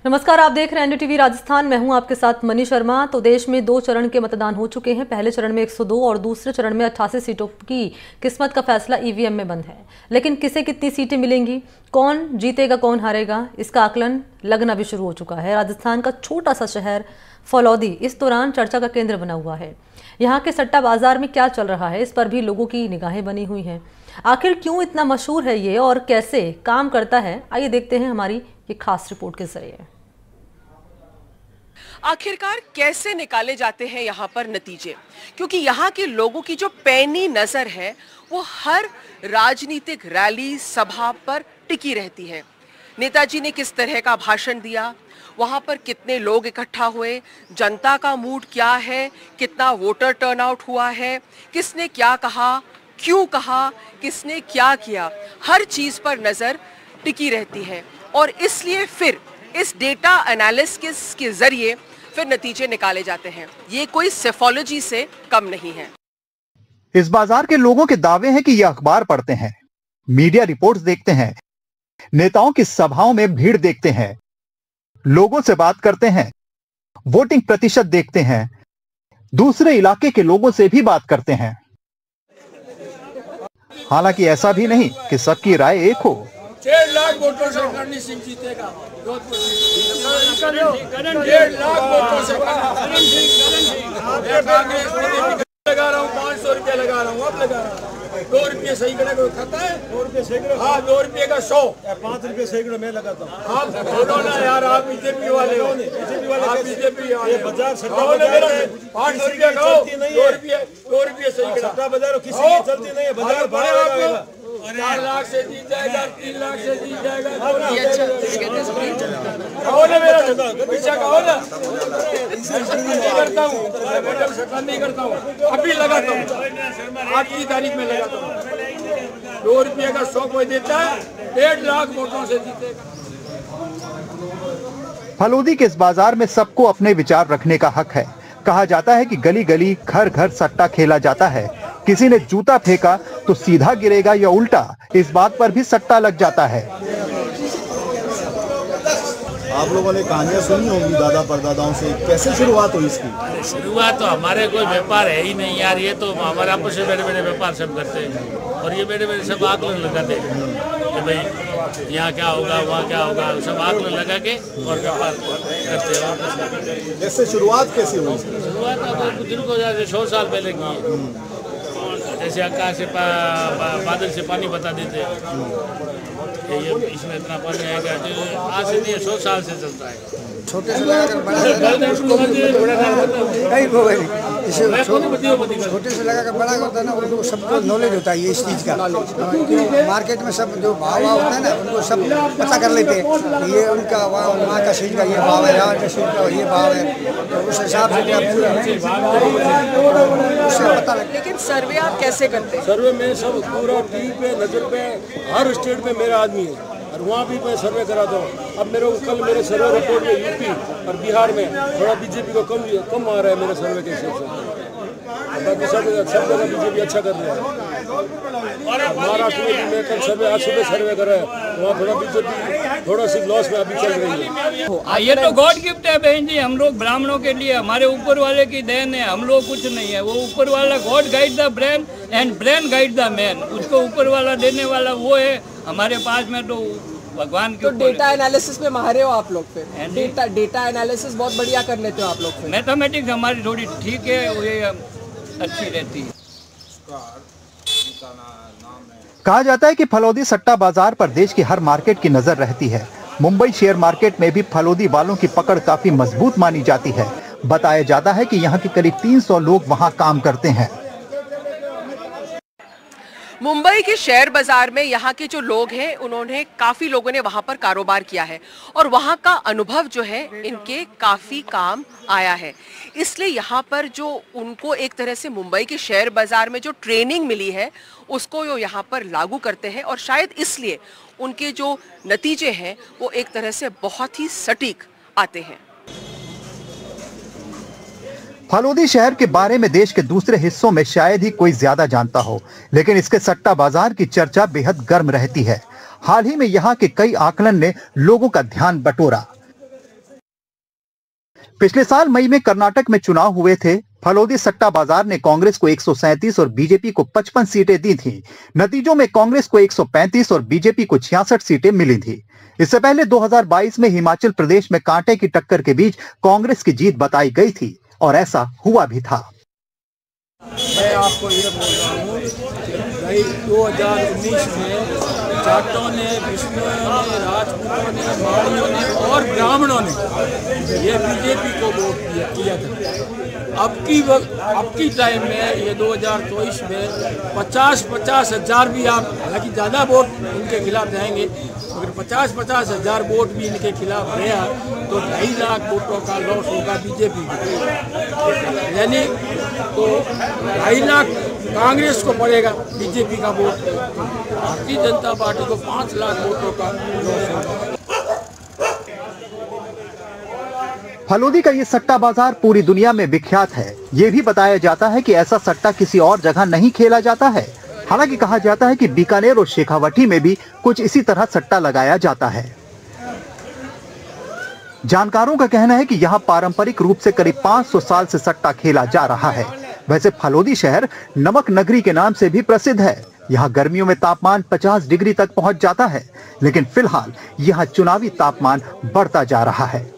नमस्कार, आप देख रहे हैं एनडीटीवी राजस्थान। मैं हूं आपके साथ मनी शर्मा। तो देश में 2 चरण के मतदान हो चुके हैं। पहले चरण में 102 और दूसरे चरण में 88 सीटों की किस्मत का फैसला ईवीएम में बंद है। लेकिन किसे कितनी सीटें मिलेंगी, कौन जीतेगा कौन हारेगा, इसका आकलन लगना भी शुरू हो चुका है। राजस्थान का छोटा सा शहर फलौदी इस दौरान चर्चा का केंद्र बना हुआ है। यहाँ के सट्टा बाजार में क्या चल रहा है, इस पर भी लोगों की निगाहें बनी हुई हैं। आखिर क्यों इतना मशहूर है ये और कैसे काम करता है, आइए देखते हैं हमारी ये खास रिपोर्ट के जरिए। आखिरकार कैसे निकाले जाते हैं यहाँ पर नतीजे, क्योंकि यहाँ के लोगों की जो पैनी नजर है वो हर राजनीतिक रैली सभा पर टिकी रहती है। नेताजी ने किस तरह का भाषण दिया, वहां पर कितने लोग इकट्ठा हुए, जनता का मूड क्या है, कितना वोटर टर्नआउट हुआ है, किसने क्या कहा, क्यों कहा, किसने क्या किया, हर चीज पर नजर टिकी रहती है। और इसलिए फिर इस डेटा एनालिसिस के जरिए फिर नतीजे निकाले जाते हैं। ये कोई सेफोलॉजी से कम नहीं है। इस बाजार के लोगों के दावे हैं कि ये अखबार पढ़ते हैं, मीडिया रिपोर्ट्स देखते हैं, नेताओं की सभाओं में भीड़ देखते हैं, लोगों से बात करते हैं, वोटिंग प्रतिशत देखते हैं, दूसरे इलाके के लोगों से भी बात करते हैं। हालांकि ऐसा भी नहीं कि सबकी राय एक हो। 1.5 लाख वोटों से करणी सिंह जीतेगा। 1.5 लाख वोटों से लगा रहा हूँ, 500 रुपया लगा रहा हूँ, अब लगा रहा हूँ। 2 रुपये सैकड़े को खाता है, 2 रुपये सैकड़े, हाँ 2 रुपये का 100, 5 रुपये सैकड़े मैं लगाता हूँ। आप बोलो ना यार, आप बीजेपी वाले हो, आप बीजेपी वाले बाजार 500 रुपया खाओ, 2 रुपये सैकड़ा बाजार किसी की चलती नहीं है। बाजार बढ़ेगा, 4 लाख से जीत जाएगा, 3 लाख से जीत जाएगा। कहो ना मेरा पीछा, कहो ना, नहीं करता हूँ मैडम, सटन नहीं करता हूँ, अभी लगाता हूँ, 8 की तारीख में लगाता हूँ। 2 रुपये का 100 कोई देता है, 1.5 लाख वोटों से जीतेगा। फलौदी के इस बाजार में सबको अपने विचार रखने का हक है। कहा जाता है कि गली गली घर घर सट्टा खेला जाता है। किसी ने जूता फेंका तो सीधा गिरेगा या उल्टा, इस बात पर भी सट्टा लग जाता है। आप लोगों ने कहानियां सुनी होंगी दादा परदादाओं से, कैसे शुरुआत हुई इसकी? शुरुआत तो हमारे कोई व्यापार है ही नहीं यार, ये तो हमारे आपस में बड़े बड़े व्यापार सब करते हैं और ये बड़े बड़े सब आकलन लगाते हैं कि भाई यहाँ क्या होगा, वहाँ क्या होगा, सब आकलन लगा के और व्यापार करते हैं। जैसे शुरुआत कैसे हुई? शुरुआत तो जिनको 100 साल पहले की है। जैसे आकाश से बादल से पानी बता देते ये इसमें इतना पानी आएगा, जो आज से नहीं 100 साल से चलता है। छोटे से लगाकर बड़ा छोटे से लगाकर बड़ा होता है ना, उनको सबको नॉलेज होता है ये इस चीज़ का। मार्केट में सब जो भाव होता है ना, उनको सब पता कर लेते हैं, ये उनका वहाँ का चीज़ का ये भाव है, यहाँ का चीज़ का ये भाव है, तो उस हिसाब से उससे पता लगता है। लेकिन सर्वे आप कैसे करते हैं? सर्वे में सब पूरा टीवी पे, नजर पे, हर स्टेट में मेरा आदमी है और वहाँ भी मैं सर्वे कराता हूँ। अब मेरे को कल मेरे सर्वे रिपोर्ट में यूपी और बिहार में थोड़ा बीजेपी को कम आ रहा है मेरे सर्वे के हिसाब से। बाकी सब जगह बीजेपी अच्छा कर रहा है। महाराष्ट्र में भी मैं कल सर्वे, आज सुबह सर्वे कर रहा है, वहाँ थोड़ा बीजेपी थोड़ा सी लॉस में अभी चल रही है। ये तो गॉड गिफ्ट है बहन जी, हम लोग ब्राह्मणों के लिए, हमारे ऊपर वाले की देन है, हम लोग कुछ नहीं है। वो ऊपर वाला God guide the brain and brain guide the man, उसको ऊपर वाला देने वाला वो है। हमारे पास में तो भगवान के तो डेटा एनालिसिस में माहिर हो आप लोग? फिर डेटा एनालिसिस बहुत बढ़िया कर लेते हो आप लोग। मैथमेटिक्स हमारी थोड़ी ठीक है, ये अच्छी रहती है। कहा जाता है कि फलौदी सट्टा बाजार पर देश की हर मार्केट की नजर रहती है। मुंबई शेयर मार्केट में भी फलौदी वालों की पकड़ काफी मजबूत मानी जाती है। बताया जाता है कि यहाँ के करीब 300 लोग वहाँ काम करते हैं। मुंबई के शेयर बाजार में यहाँ के जो लोग हैं, उन्होंने काफी लोगों ने वहां पर कारोबार किया है और वहां का अनुभव जो है इनके काफी काम आया है। इसलिए यहाँ पर जो उनको एक तरह से मुंबई के शेयर बाजार में जो ट्रेनिंग मिली है उसको वो यहाँ पर लागू करते हैं और शायद इसलिए उनके जो नतीजे हैं वो एक तरह से बहुत ही सटीक आते हैं। फलौदी शहर के बारे में देश के दूसरे हिस्सों में शायद ही कोई ज्यादा जानता हो, लेकिन इसके सट्टा बाजार की चर्चा बेहद गर्म रहती है। हाल ही में यहाँ के कई आकलन ने लोगों का ध्यान बटोरा। पिछले साल मई में कर्नाटक में चुनाव हुए थे। फलोदी सट्टा बाजार ने कांग्रेस को 137 और बीजेपी को 55 सीटें दी थी। नतीजों में कांग्रेस को 135 और बीजेपी को 66 सीटें मिली थी। इससे पहले 2022 में हिमाचल प्रदेश में कांटे की टक्कर के बीच कांग्रेस की जीत बताई गई थी और ऐसा हुआ भी था। मैं आपको ये बोल रहा हूँ कि 2019 में जाटों ने, बिश्नोइयों ने, राजपूतों ने, माड़ियों ने और ब्राह्मणों ने ये बीजेपी को वोट किया था। अब की टाइम में ये 2024 में 50-50 हज़ार भी आप, हालांकि ज़्यादा वोट इनके खिलाफ जाएंगे, अगर 50-50 हज़ार वोट भी इनके खिलाफ गया तो 2.5 लाख वोटों का लॉस होगा बीजेपी को, यानी तो 2.5 लाख कांग्रेस को पड़ेगा बीजेपी का वोट, भारतीय जनता पार्टी को 5 लाख वोटों का लॉस होगा। फलोदी का ये सट्टा बाजार पूरी दुनिया में विख्यात है। ये भी बताया जाता है कि ऐसा सट्टा किसी और जगह नहीं खेला जाता है। हालांकि कहा जाता है कि बीकानेर और शेखावटी में भी कुछ इसी तरह सट्टा लगाया जाता है। जानकारों का कहना है कि यहाँ पारंपरिक रूप से करीब 500 साल से सट्टा खेला जा रहा है। वैसे फलोदी शहर नमक नगरी के नाम से भी प्रसिद्ध है। यहाँ गर्मियों में तापमान 50 डिग्री तक पहुंच जाता है, लेकिन फिलहाल यहाँ चुनावी तापमान बढ़ता जा रहा है।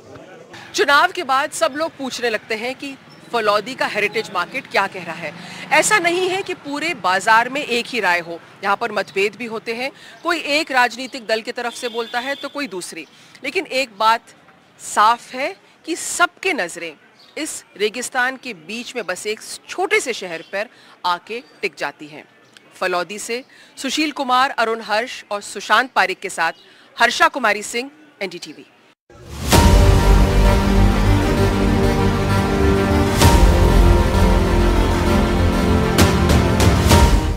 चुनाव के बाद सब लोग पूछने लगते हैं कि फलौदी का हेरिटेज मार्केट क्या कह रहा है। ऐसा नहीं है कि पूरे बाजार में एक ही राय हो, यहाँ पर मतभेद भी होते हैं। कोई एक राजनीतिक दल की तरफ से बोलता है तो कोई दूसरी, लेकिन एक बात साफ है कि सबके नजरें इस रेगिस्तान के बीच में बसे एक छोटे से शहर पर आके टिक जाती हैं। फलौदी से सुशील कुमार, अरुण हर्ष और सुशांत पारिक के साथ हर्षा कुमारी सिंह, एनडीटीवी।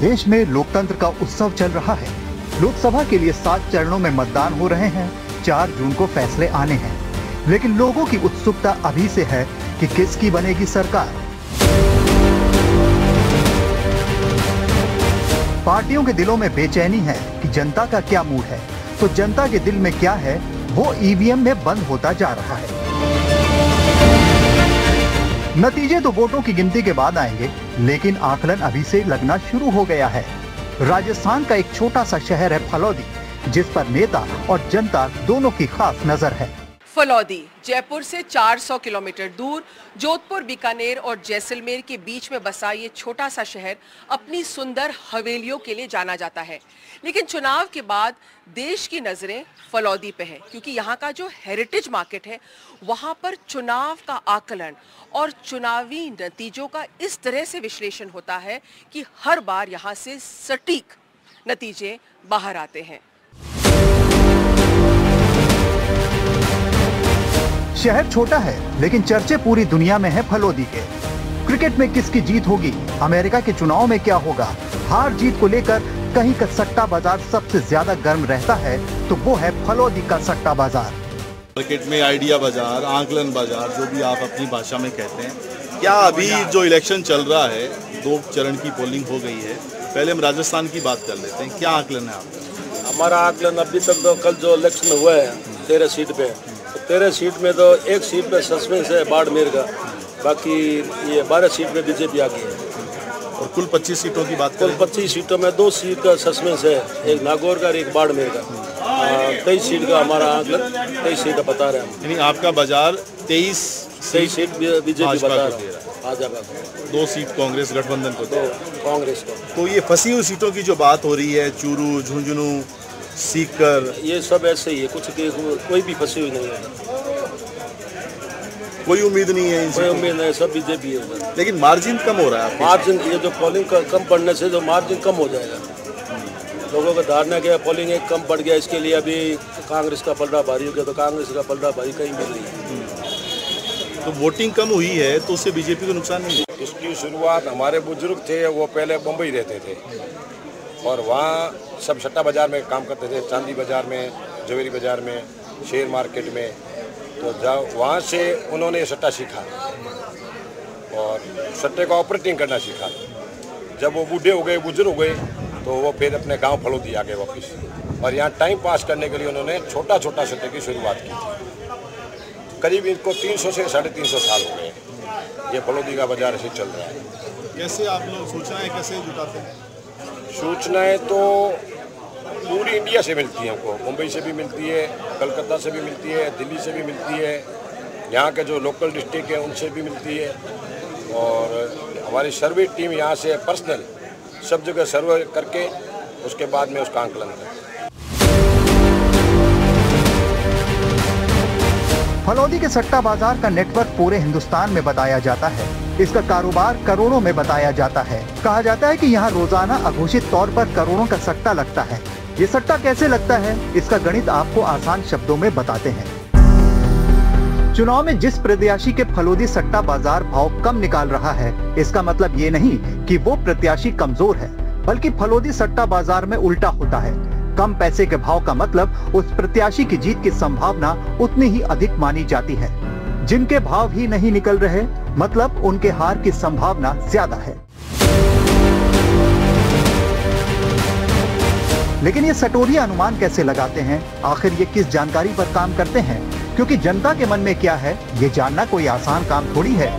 देश में लोकतंत्र का उत्सव चल रहा है। लोकसभा के लिए 7 चरणों में मतदान हो रहे हैं। 4 जून को फैसले आने हैं, लेकिन लोगों की उत्सुकता अभी से है कि किसकी बनेगी सरकार। पार्टियों के दिलों में बेचैनी है कि जनता का क्या मूड है, तो जनता के दिल में क्या है वो ईवीएम में बंद होता जा रहा है। नतीजे तो वोटों की गिनती के बाद आएंगे, लेकिन आकलन अभी से लगना शुरू हो गया है। राजस्थान का एक छोटा सा शहर है फलौदी, जिस पर नेता और जनता दोनों की खास नजर है। फलौदी जयपुर से 400 किलोमीटर दूर, जोधपुर, बीकानेर और जैसलमेर के बीच में बसा ये छोटा सा शहर अपनी सुंदर हवेलियों के लिए जाना जाता है। लेकिन चुनाव के बाद देश की नजरें फलौदी पे है, क्योंकि यहाँ का जो हेरिटेज मार्केट है वहाँ पर चुनाव का आकलन और चुनावी नतीजों का इस तरह से विश्लेषण होता है कि हर बार यहाँ से सटीक नतीजे बाहर आते हैं। शहर छोटा है, लेकिन चर्चे पूरी दुनिया में है फलौदी के। क्रिकेट में किसकी जीत होगी, अमेरिका के चुनाव में क्या होगा, हार जीत को लेकर कहीं का सट्टा बाजार सबसे ज्यादा गर्म रहता है तो वो है फलौदी का सट्टा बाजार। मार्केट में आइडिया बाजार, आंकलन बाजार, जो भी आप अपनी भाषा में कहते हैं। क्या अभी जो इलेक्शन चल रहा है, 2 चरण की पोलिंग हो गई है, पहले हम राजस्थान की बात कर लेते हैं। क्या आंकलन है आपका? हमारा आंकलन अभी तक तो कल जो इलेक्शन हुआ है 13 सीट पे, 13 सीट में तो 1 सीट पे सस्पेंस है बाड़मेर का, बाकी ये 12 सीट पे बीजेपी आ गई है। और कुल 25 सीटों की बात करें, कुल 25 सीटों में 2 सीट का सस्पेंस है, एक नागौर का और एक बाड़मेर का। 23 सीट का हमारा आंकलन, 23 सीट बता रहे हैं। यानी आपका बाजार 23 सीट बीजेपी बता रहा है, भाजपा 2 सीट कांग्रेस गठबंधन को, तो कांग्रेस को। तो ये फंसी हुई सीटों की जो बात हो रही है, चूरू, झुंझुनू, सीकर, ये सब ऐसे ही है, कुछ कोई भी फंसी हुई नहीं है, कोई उम्मीद नहीं है, कोई उम्मीद नहीं, सब बीजेपी है। लेकिन मार्जिन कम हो रहा है। मार्जिन ये जो पोलिंग कम पड़ने से जो मार्जिन कम हो जाएगा, लोगों का धारणा क्या पोलिंग एक कम पड़ गया, इसके लिए अभी कांग्रेस का पलड़ा भारी हो गया, तो कांग्रेस का पलड़ा भारी कहीं भी नहीं है। तो वोटिंग कम हुई है तो उससे बीजेपी को नुकसान नहीं है। इसकी शुरुआत हमारे बुजुर्ग थे, वो पहले मुंबई रहते थे और वहाँ सब सट्टा बाजार में काम करते थे, चांदी बाजार में, जवेरी बाजार में, शेयर मार्केट में। तो जब वहाँ से उन्होंने सट्टा सीखा और सट्टे का ऑपरेटिंग करना सीखा। जब वो बूढ़े हो गए, बुजुर्ग हो गए, तो वो फिर अपने गांव फलौदी आ गए वापस, और यहाँ टाइम पास करने के लिए उन्होंने छोटा छोटा सट्टे की शुरुआत की। करीब इनको 300 से 350 साल हो गए। ये फलोदी का बाजार ऐसे चल रहा है। कैसे आप लोग सूचनाएं कैसे जुटाते हैं? सूचनाएं तो पूरी इंडिया से मिलती हैं हमको, मुंबई से भी मिलती है, कलकत्ता से भी मिलती है, दिल्ली से भी मिलती है, यहाँ के जो लोकल डिस्ट्रिक्ट है उनसे भी मिलती है, और हमारी सर्वे टीम यहाँ से पर्सनल सब जगह सर्वे करके उसके बाद में उसका आंकलन करते हैं। फलौदी के सट्टा बाजार का नेटवर्क पूरे हिंदुस्तान में बताया जाता है। इसका कारोबार करोड़ों में बताया जाता है। कहा जाता है कि यहाँ रोजाना अघोषित तौर पर करोड़ों का सट्टा लगता है। ये सट्टा कैसे लगता है, इसका गणित आपको आसान शब्दों में बताते हैं। चुनाव में जिस प्रत्याशी के फलौदी सट्टा बाजार भाव कम निकाल रहा है, इसका मतलब ये नहीं कि वो प्रत्याशी कमजोर है, बल्कि फलौदी सट्टा बाजार में उल्टा होता है। कम पैसे के भाव का मतलब उस प्रत्याशी की जीत की संभावना उतनी ही अधिक मानी जाती है। जिनके भाव ही नहीं निकल रहे, मतलब उनके हार की संभावना ज्यादा है। लेकिन ये सटोरिया अनुमान कैसे लगाते हैं? आखिर ये किस जानकारी पर काम करते हैं? क्योंकि जनता के मन में क्या है, ये जानना कोई आसान काम थोड़ी है।